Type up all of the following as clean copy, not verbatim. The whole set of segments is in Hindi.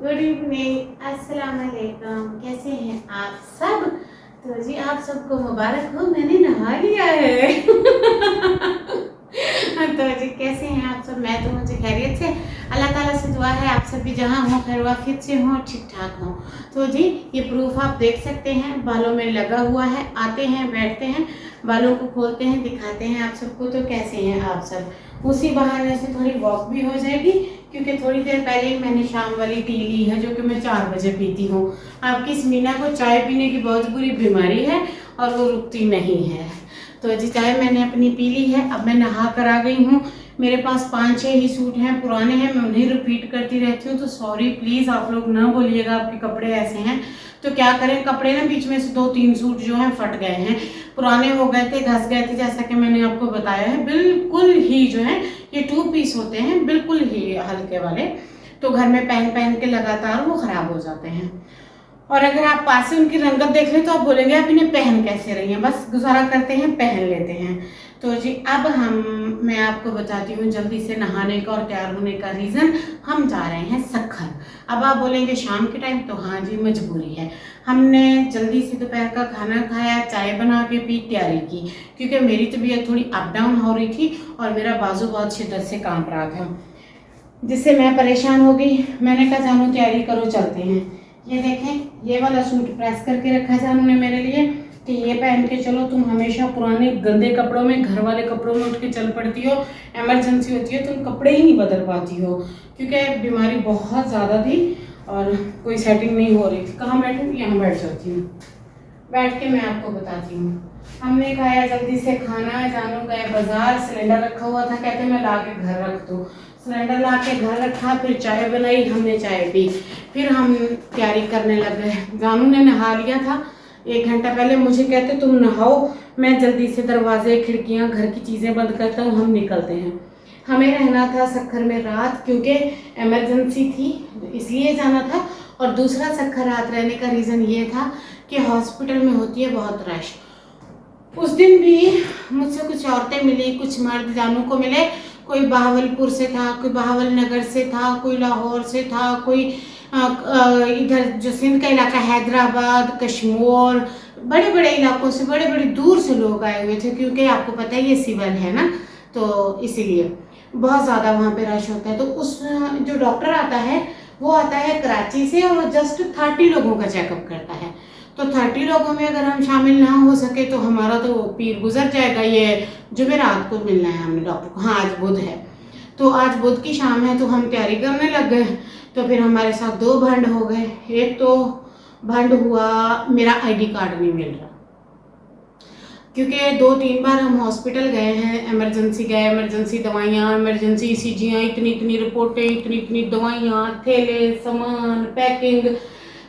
गुड इवनिंग, अस्सलाम वालेकुम। कैसे हैं आप सब? तो जी आप सबको मुबारक हो, मैंने नहा लिया है। तो जी कैसे हैं आप सब? मैं तो मुझे खैरियत से, अल्लाह ताला से दुआ है आप सब भी जहाँ हो खैर वाफियत से हो, ठीक ठाक हो। तो जी ये प्रूफ आप देख सकते हैं, बालों में लगा हुआ है। आते हैं, बैठते हैं, बालों को खोलते हैं, दिखाते हैं आप सबको। तो कैसे हैं आप सब? उसी बहाने से थोड़ी वॉक भी हो जाएगी, क्योंकि थोड़ी देर पहले ही मैंने शाम वाली टी ली है, जो कि मैं 4 बजे पीती हूँ। आपकी स्मीना को चाय पीने की बहुत बुरी बीमारी है और वो रुकती नहीं है। तो जी चाय मैंने अपनी पी ली है। अब मैं नहा कर आ गई हूँ। मेरे पास 5-6 ही सूट हैं, पुराने हैं, मैं उन्हें रिपीट करती रहती हूँ। तो सॉरी प्लीज़, आप लोग ना बोलिएगा आपके कपड़े ऐसे हैं। तो क्या करें, कपड़े ना बीच में से 2-3 सूट जो हैं फट गए हैं, पुराने हो गए थे, घस गए थे, जैसा कि मैंने आपको बताया है। बिल्कुल ही जो है ये 2 पीस होते हैं, बिल्कुल ही हल्के वाले। तो घर में पहन पहन के लगातार वो खराब हो जाते हैं। और अगर आप पास से उनकी रंगत देख लें तो आप बोलेंगे आप इन्हें पहन कैसे रही हैं, बस गुजारा करते हैं, पहन लेते हैं। तो जी अब मैं आपको बताती हूँ जल्दी से नहाने का और तैयार होने का रीज़न। हम जा रहे हैं सक्खर। अब आप बोलेंगे शाम के टाइम, तो हाँ जी मजबूरी है। हमने जल्दी से दोपहर का खाना खाया, चाय बना के पी, तैयारी की, क्योंकि मेरी तबीयत थोड़ी अप डाउन हो रही थी और मेरा बाजू बहुत शिद्दत से कांप रहा था, जिससे मैं परेशान हो गई। मैंने कहा जानू तैयारी करो, चलते हैं। ये देखें, ये वाला सूट प्रेस करके रखा जानू ने मेरे लिए कि ये पहन के चलो, तुम हमेशा पुराने गंदे कपड़ों में, घर वाले कपड़ों में उठ के चल पड़ती हो, इमरजेंसी होती है तुम कपड़े ही नहीं बदल पाती हो, क्योंकि बीमारी बहुत ज़्यादा थी और कोई सेटिंग नहीं हो रही थी। कहाँ बैठूँ? यहाँ बैठ जाती हूँ। बैठ के मैं आपको बताती हूँ। हमने खाया जल्दी से खाना, जानू गए बाजार, सिलेंडर रखा हुआ था, कहते मैं ला के घर रख दूँ। सिलेंडर ला के घर रखा, फिर चाय बनाई, हमने चाय पी, फिर हम तैयारी करने लग गए। जानू ने नहा लिया था 1 घंटा पहले। मुझे कहते तुम नहाओ, मैं जल्दी से दरवाजे, खिड़कियाँ, घर की चीज़ें बंद करता हूँ, हम निकलते हैं। हमें रहना था सक्खर में रात, क्योंकि इमरजेंसी थी इसलिए जाना था। और दूसरा सक्खर रात रहने का रीज़न ये था कि हॉस्पिटल में होती है बहुत रश। उस दिन भी मुझसे कुछ औरतें मिली, कुछ मर्द जानू को मिले। कोई बहावलपुर से था, कोई बहावल नगर से था, कोई लाहौर से था, कोई इधर जो सिंध का इलाका, हैदराबाद, कश्मीर, बड़े बड़े इलाकों से, बड़े बड़े दूर से लोग आए हुए थे, क्योंकि आपको पता है ये सिविल है ना, तो इसीलिए बहुत ज़्यादा वहाँ पे रश होता है। तो उस जो डॉक्टर आता है वो आता है कराची से और वो जस्ट 30 लोगों का चेकअप करता है। तो 30 लोगों में अगर हम शामिल ना हो सके तो हमारा तो पीर गुजर जाएगा। ये जुमेरात को मिलना है हमने डॉक्टर को। हाँ आज बुध है, तो आज बुध की शाम है, तो हम तैयारी करने लग गए। तो फिर हमारे साथ 2 भंड हो गए। एक तो भंड हुआ मेरा आईडी कार्ड नहीं मिल रहा, क्योंकि 2-3 बार हम हॉस्पिटल गए हैं, इमरजेंसी गए, इमरजेंसी दवाइयाँ, इमरजेंसी ईसीजियाँ, इतनी इतनी रिपोर्टें, इतनी इतनी दवाइयाँ, थैले, सामान, पैकिंग।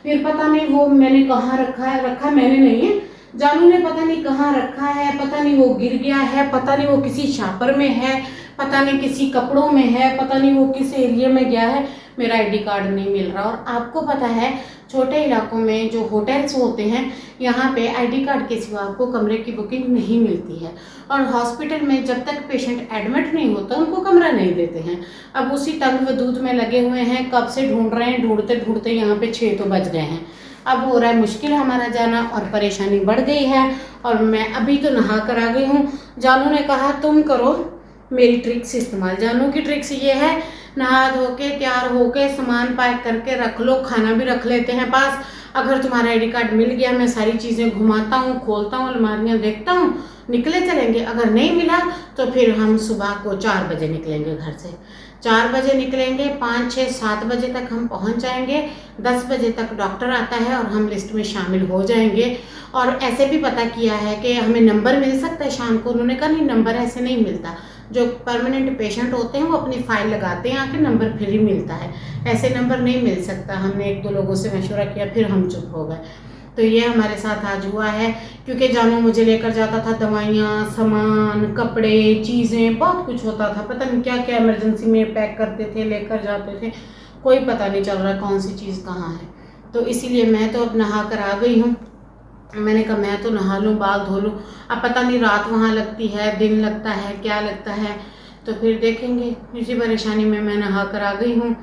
फिर पता नहीं वो मैंने कहाँ रखा है, रखा मैंने नहीं है, जानू ने पता नहीं कहाँ रखा है, पता नहीं वो गिर गया है, पता नहीं वो किसी छापर में है, पता नहीं किसी कपड़ों में है, पता नहीं वो किस एरिया में गया है, मेरा आईडी कार्ड नहीं मिल रहा। और आपको पता है छोटे इलाकों में जो होटल्स होते हैं, यहाँ पे आईडी कार्ड के सिवा आपको कमरे की बुकिंग नहीं मिलती है। और हॉस्पिटल में जब तक पेशेंट एडमिट नहीं होता उनको कमरा नहीं देते हैं। अब उसी तंग वदूद में लगे हुए हैं, कब से ढूंढ रहे हैं, ढूंढते ढूंढते यहाँ पे 6 तो बज गए हैं। अब हो रहा है मुश्किल हमारा जाना और परेशानी बढ़ गई है। और मैं अभी तो नहा कर आ गई हूँ। जानू ने कहा तुम करो मेरी ट्रिक्स इस्तेमाल। जानू की ट्रिक्स ये है, नहा धो के तैयार होके सामान पैक करके रख लो, खाना भी रख लेते हैं पास। अगर तुम्हारा आईडी कार्ड मिल गया, मैं सारी चीज़ें घुमाता हूँ, खोलता हूँ, अलमारियाँ देखता हूँ, निकले चलेंगे। अगर नहीं मिला तो फिर हम सुबह को 4 बजे निकलेंगे घर से। 4 बजे निकलेंगे, 5, 6, 7 बजे तक हम पहुंच जाएंगे। 10 बजे तक डॉक्टर आता है और हम लिस्ट में शामिल हो जाएंगे। और ऐसे भी पता किया है कि हमें नंबर मिल सकता है शाम को। उन्होंने कहा नहीं, नंबर ऐसे नहीं मिलता, जो परमानेंट पेशेंट होते हैं वो अपनी फाइल लगाते हैं, आके नंबर फ्री मिलता है, ऐसे नंबर नहीं मिल सकता। हमने 1-2 लोगों से मशवरा किया, फिर हम चुप हो गए। तो ये हमारे साथ आज हुआ है, क्योंकि जानू मुझे लेकर जाता था दवाइयाँ, सामान, कपड़े, चीज़ें, बहुत कुछ होता था, पता नहीं क्या क्या इमरजेंसी में पैक करते थे, लेकर जाते थे, कोई पता नहीं चल रहा कौन सी चीज़ कहाँ है। तो इसीलिए मैं तो अब नहा कर आ गई हूँ। मैंने कहा मैं तो नहा लूँ, बाल धो लूँ। अब पता नहीं रात वहाँ लगती है, दिन लगता है, क्या लगता है, तो फिर देखेंगे। इसी परेशानी में मैं नहा कर आ गई हूँ।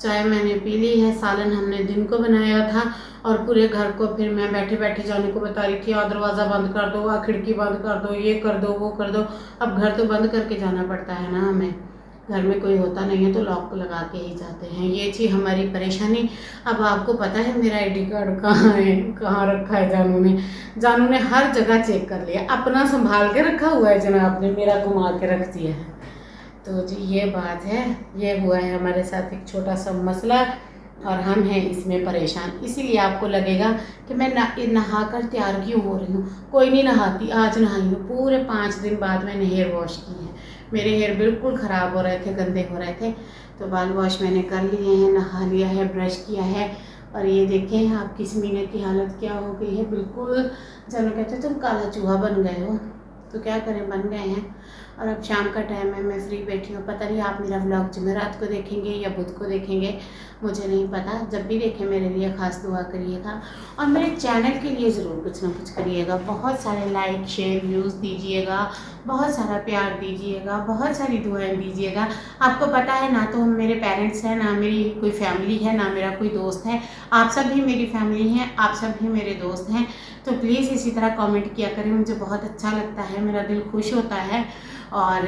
चाय मैंने पी ली है, सालन हमने दिन को बनाया था और पूरे घर को फिर मैं बैठे बैठे जानू को बता रही थी, दरवाज़ा बंद कर दो, खिड़की बंद कर दो, ये कर दो, वो कर दो। अब घर तो बंद करके जाना पड़ता है ना हमें, घर में कोई होता नहीं है तो लॉक लगा के ही जाते हैं। ये थी हमारी परेशानी। अब आपको पता है मेरा ID कार्ड कहाँ है, कहाँ रखा है जानू ने हर जगह चेक कर लिया, अपना संभाल के रखा हुआ है जनाब ने, मेरा घुमा के रख दिया है। तो जी ये बात है, ये हुआ है हमारे साथ एक छोटा सा मसला और हम हैं इसमें परेशान। इसीलिए आपको लगेगा कि मैं नहा कर तैयार क्यों हो रही हूँ। कोई नहीं नहाती, आज नहाई हूँ। पूरे 5 दिन बाद मैंने हेयर वॉश की है। मेरे हेयर बिल्कुल ख़राब हो रहे थे, गंदे हो रहे थे, तो बाल वॉश मैंने कर लिए हैं, नहा लिया है, ब्रश किया है। और ये देखें आपकी स्मीना की हालत क्या हो गई है, बिल्कुल चलो कहते तुम काला चूहा बन गए हो। तो क्या करें, बन गए हैं। और अब शाम का टाइम है, मैं फ्री बैठी हूँ। पता नहीं आप मेरा व्लॉग जुमेरात को देखेंगे या बुध को देखेंगे, मुझे नहीं पता। जब भी देखें मेरे लिए ख़ास दुआ करिएगा और मेरे चैनल के लिए ज़रूर कुछ ना कुछ करिएगा। बहुत सारे लाइक शेयर व्यूज़ दीजिएगा, बहुत सारा प्यार दीजिएगा, बहुत सारी दुआएं दीजिएगा। आपको पता है ना, तो हम मेरे पेरेंट्स हैं, ना मेरी कोई फैमिली है, ना मेरा कोई दोस्त है। आप सब भी मेरी फैमिली हैं, आप सब भी मेरे दोस्त हैं। तो प्लीज़ इसी तरह कमेंट किया करें, मुझे बहुत अच्छा लगता है, मेरा दिल खुश होता है और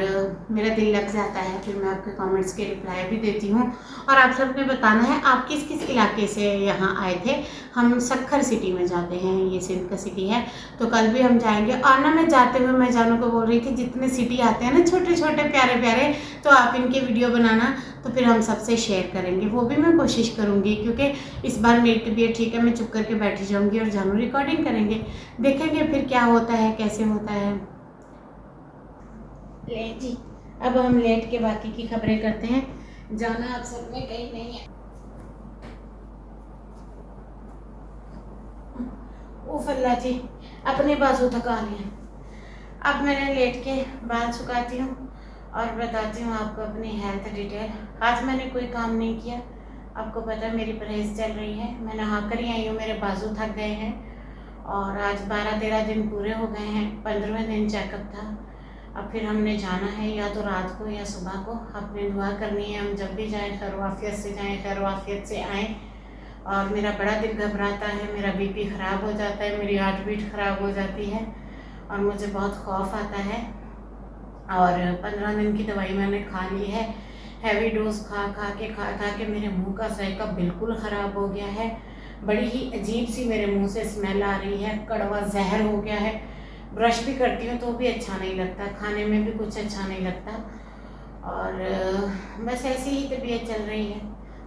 मेरा दिल लग जाता है। फिर मैं आपके कमेंट्स के रिप्लाई भी देती हूँ। और आप सबने बताना है आप किस किस इलाके से यहाँ आए थे। हम सक्खर सिटी में जाते हैं, ये सिंध का सिटी है, तो कल भी हम जाएंगे। और ना मैं जाते हुए मैं जानू को बोल रही थी, जितने सिटी आते हैं ना छोटे छोटे प्यारे प्यारे, तो आप इनके वीडियो बनाना, तो फिर हम सबसे शेयर करेंगे। वो भी मैं कोशिश करूँगी, क्योंकि इस बार मेरी तबीयत ठीक है, मैं चुप करके बैठी जाऊँगी और जानू रिकॉर्डिंग करेंगे, देखेंगे फिर क्या होता है, कैसे होता है। ले जी, अब हम लेट के बाकी की खबरें करते हैं। जाना आप सब में कहीं नहीं है। उफ अल्लाह जी, अपने बाजू थका लिए। अब मैंने लेट के बाल सुखाती हूँ और बताती हूँ आपको अपनी हेल्थ डिटेल। आज मैंने कोई काम नहीं किया, आपको पता है मेरी परहेज चल रही है। मैं नहा कर ही आई हूँ, मेरे बाजू थक गए हैं और आज 12-13 दिन पूरे हो गए हैं। 15वें दिन चेकअप था। अब फिर हमने जाना है या तो रात को या सुबह को। अपनी दुआ करनी है, हम जब भी जाएँ खैर वाफियत से जाएँ, खैर वाफियत से आएँ। और मेरा बड़ा दिल घबराता है, मेरा BP ख़राब हो जाता है, मेरी हार्ट बीट ख़राब हो जाती है और मुझे बहुत खौफ आता है। और 15 दिन की दवाई मैंने खा ली है, हैवी डोज खा के मेरे मुंह का जायका बिल्कुल ख़राब हो गया है। बड़ी ही अजीब सी मेरे मुंह से स्मेल आ रही है, कड़वा जहर हो गया है। ब्रश भी करती हूँ तो भी अच्छा नहीं लगता, खाने में भी कुछ अच्छा नहीं लगता। और बस ऐसी ही तबीयत चल रही है।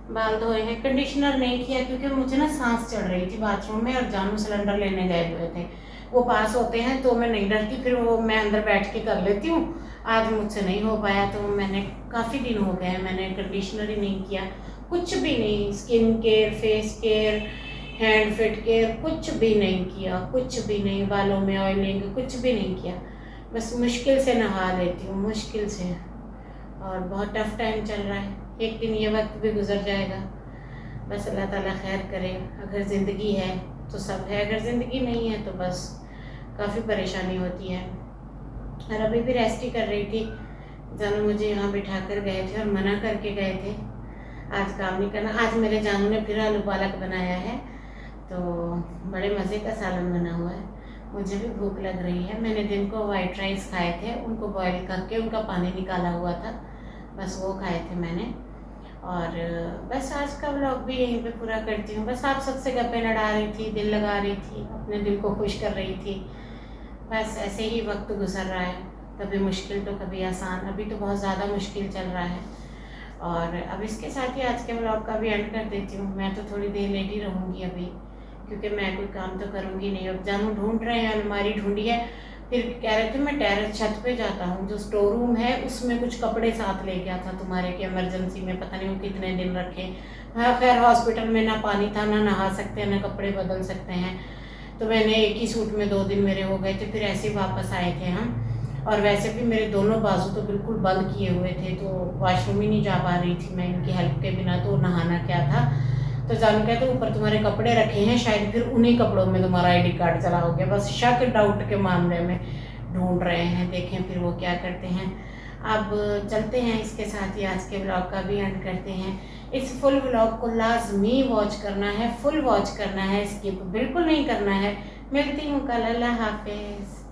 बाल धोए हैं, कंडीशनर नहीं किया क्योंकि मुझे ना सांस चढ़ रही थी बाथरूम में और जानू सिलेंडर लेने गए हुए थे। वो पास होते हैं तो मैं नहीं डरती, फिर वो मैं अंदर बैठ के कर लेती हूँ। आज मुझसे नहीं हो पाया, तो मैंने काफ़ी दिन हो गए मैंने कंडीशनर ही नहीं किया, कुछ भी नहीं। Skin care, face care, hand fit care कुछ भी नहीं किया, कुछ भी नहीं। बालों में ऑयलिंग कुछ भी नहीं किया, बस मुश्किल से नहा लेती हूँ, मुश्किल से। और बहुत टफ टाइम चल रहा है, एक दिन ये वक्त भी गुजर जाएगा। बस अल्लाह ताला खैर करे। अगर ज़िंदगी है तो सब है, अगर ज़िंदगी नहीं है तो बस काफ़ी परेशानी होती है। और अभी भी रेस्ट ही कर रही थी, जानू मुझे यहाँ बिठा कर गए थे और मना करके गए थे आज काम नहीं करना। आज मेरे जानू ने फिर आलू पालक बनाया है, तो बड़े मज़े का सालन बना हुआ है। मुझे भी भूख लग रही है। मैंने दिन को वाइट राइस खाए थे, उनको बॉईल करके उनका पानी निकाला हुआ था, बस वो खाए थे मैंने। और बस आज का व्लॉग भी यहीं पे पूरा करती हूँ। बस आप सबसे गप्पे लड़ा रही थी, दिल लगा रही थी, अपने दिल को खुश कर रही थी। बस ऐसे ही वक्त गुजर रहा है, कभी मुश्किल तो कभी आसान। अभी तो बहुत ज़्यादा मुश्किल चल रहा है। और अब इसके साथ ही आज के व्लॉग का भी एंड कर देती हूँ। मैं तो थोड़ी देर लेट ही रहूँगी अभी, क्योंकि मैं कोई काम तो करूँगी नहीं। अब जानू ढूंढ रहे हैं, अलमारी ढूंढी है, फिर कह रहे थे मैं टेरेस छत पे जाता हूँ, जो स्टोर रूम है उसमें कुछ कपड़े साथ ले गया था तुम्हारे के इमरजेंसी में, पता नहीं वो कितने दिन रखे। हाँ खैर हॉस्पिटल में ना पानी था, ना नहा सकते हैं, ना कपड़े बदल सकते हैं, तो मैंने एक ही सूट में 2 दिन मेरे हो गए थे। फिर ऐसे वापस आए थे हम। और वैसे भी मेरे दोनों बाजू तो बिल्कुल बंद किए हुए थे, तो वॉशरूम ही नहीं जा पा रही थी मैं इनकी हेल्प के बिना। तो नहाना क्या था। तो जानू कहते ऊपर तुम्हारे कपड़े रखे हैं, शायद फिर उन्हीं कपड़ों में तुम्हारा ID कार्ड चला हो गया। बस शक डाउट के मामले में ढूंढ रहे हैं, देखें फिर वो क्या करते हैं। अब चलते हैं, इसके साथ ही आज के ब्लॉग का भी एंड करते हैं। इस फुल ब्लॉग को लाजमी वॉच करना है, फुल वॉच करना है, स्किप बिल्कुल नहीं करना है। मिलती हूँ कल, अल्लाह हाफिज़।